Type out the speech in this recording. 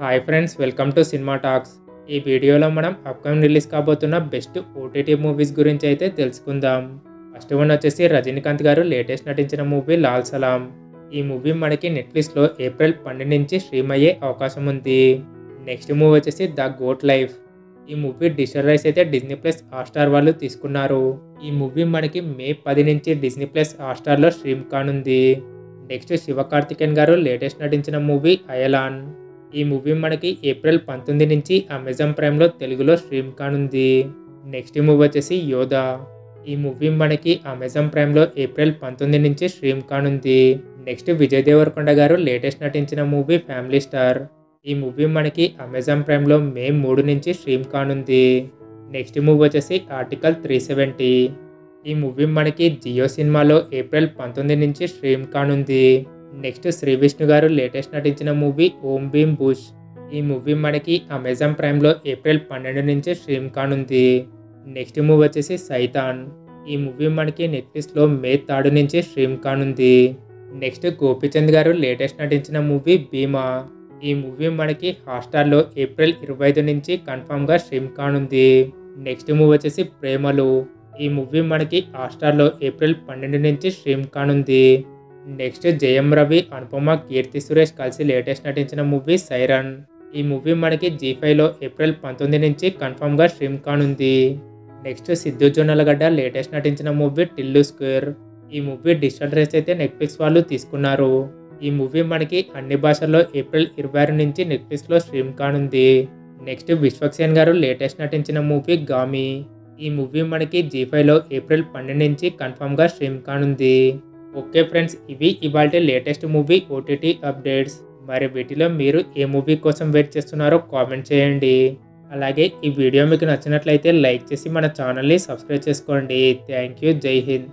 Hi friends, welcome to cinema talks. ఈ వీడియోలో మనం అప్కమింగ్ రిలీజ్ కాబోతున్న బెస్ట్ ఓటీటీ మూవీస్ గురించి అయితే తెలుసుకుందాం. ఫస్ట్ వన్ వచ్చేసి రజనీకాంత్ గారు లేటెస్ట్ నటించిన మూవీ లాల్ సలాం. ఈ మూవీ మనకి నెట్ఫ్లిక్స్లో ఏప్రిల్ 12 నుంచి స్ట్రీమ్ అయ్యే అవకాశం ఉంది. నెక్స్ట్ మూవీ వచ్చేసి ద గోట్ లైఫ్. ఈ మూవీ డిజిటల్ రైట్స్ అయితే డిజ్నీ ప్లస్ హాట్స్టార్ వాళ్ళు తీసుకున్నారు. ఈ మూవీ మనకి మే 10 నుంచి డిజ్నీ ప్లస్ హాట్స్టార్లో స్ట్రీమ్ కానుంది. నెక్స్ట్ శివకార్తికేయన్ గారు లేటెస్ట్ నటించిన మూవీ అయలాన్. ఈ మూవీ మనకి ఏప్రిల్ 19 నుంచి అమెజాన్ ప్రైమ్లో తెలుగులో స్ట్రీమ్ కానుంది. నెక్స్ట్ మూవీ వచ్చేసి యోధా. ఈ మూవీ మనకి అమెజాన్ ప్రైమ్లో ఏప్రిల్ 19 నుంచి స్ట్రీమ్ కానుంది. నెక్స్ట్ విజయ్ దేవరకొండ గారు లేటెస్ట్ నటించిన మూవీ ఫ్యామిలీ స్టార్. ఈ మూవీ మనకి అమెజాన్ ప్రైమ్లో మే 3 నుంచి స్ట్రీమ్ కానుంది. నెక్స్ట్ మూవీ వచ్చేసి ఆర్టికల్ 370. ఈ మూవీ మనకి జియో సినిమాలో ఏప్రిల్ 19 నుంచి స్ట్రీమ్ కానుంది. నెక్స్ట్ శ్రీ విష్ణు గారు లేటెస్ట్ నటించిన మూవీ ఓం భీమ్ బుష్. ఈ మూవీ మనకి అమెజాన్ ప్రైమ్లో ఏప్రిల్ 12 నుంచి స్ట్రీమ్ కానుంది. నెక్స్ట్ మూవీ వచ్చేసి సైతాన్. ఈ మూవీ మనకి నెట్ఫ్లిక్స్లో మే 3 నుంచి స్ట్రీమ్ కానుంది. నెక్స్ట్ గోపీచంద్ గారు లేటెస్ట్ నటించిన మూవీ భీమా. ఈ మూవీ మనకి హాట్స్టార్లో ఏప్రిల్ 25 నుంచి కన్ఫామ్గా స్ట్రీమ్ కానుంది. నెక్స్ట్ మూవీ వచ్చేసి ప్రేమలు. ఈ మూవీ మనకి హాట్స్టార్లో ఏప్రిల్ 12 నుంచి స్ట్రీమ్ కానుంది. నెక్స్ట్ జయం రవి, అనుపమ, కీర్తి సురేష్ కలిసి లేటెస్ట్ నటించిన మూవీ సైరన్. ఈ మూవీ మనకి జీ5లో ఏప్రిల్ 19 నుంచి కన్ఫామ్గా స్ట్రీమ్ కానుంది. నెక్స్ట్ సిద్ధు జొన్నలగడ్డ లేటెస్ట్ నటించిన మూవీ టిల్లు స్క్వేర్. ఈ మూవీ డిజిటల్ రైట్స్ అయితే నెట్ఫ్లిక్స్ వాళ్ళు తీసుకున్నారు. ఈ మూవీ మనకి అన్ని భాషల్లో ఏప్రిల్ 26 నుంచి నెట్ఫ్లిక్స్లో స్ట్రీమ్ కానుంది. నెక్స్ట్ విశ్వక్సేన్ గారు లేటెస్ట్ నటించిన మూవీ గామి. ఈ మూవీ మనకి జీ5లో ఏప్రిల్ 12 నుంచి కన్ఫామ్గా స్ట్రీమ్ కానుంది. ఓకే ఫ్రెండ్స్, ఇవి ఇవాళ లేటెస్ట్ మూవీ ఓటీటీ అప్డేట్స్. మరి వీటిలో మీరు ఏ మూవీ కోసం వెయిట్ చేస్తున్నారో కామెంట్ చేయండి. అలాగే ఈ వీడియో మీకు నచ్చినట్లయితే లైక్ చేసి మన ఛానల్ని సబ్స్క్రైబ్ చేసుకోండి. Thank you. జై హింద్.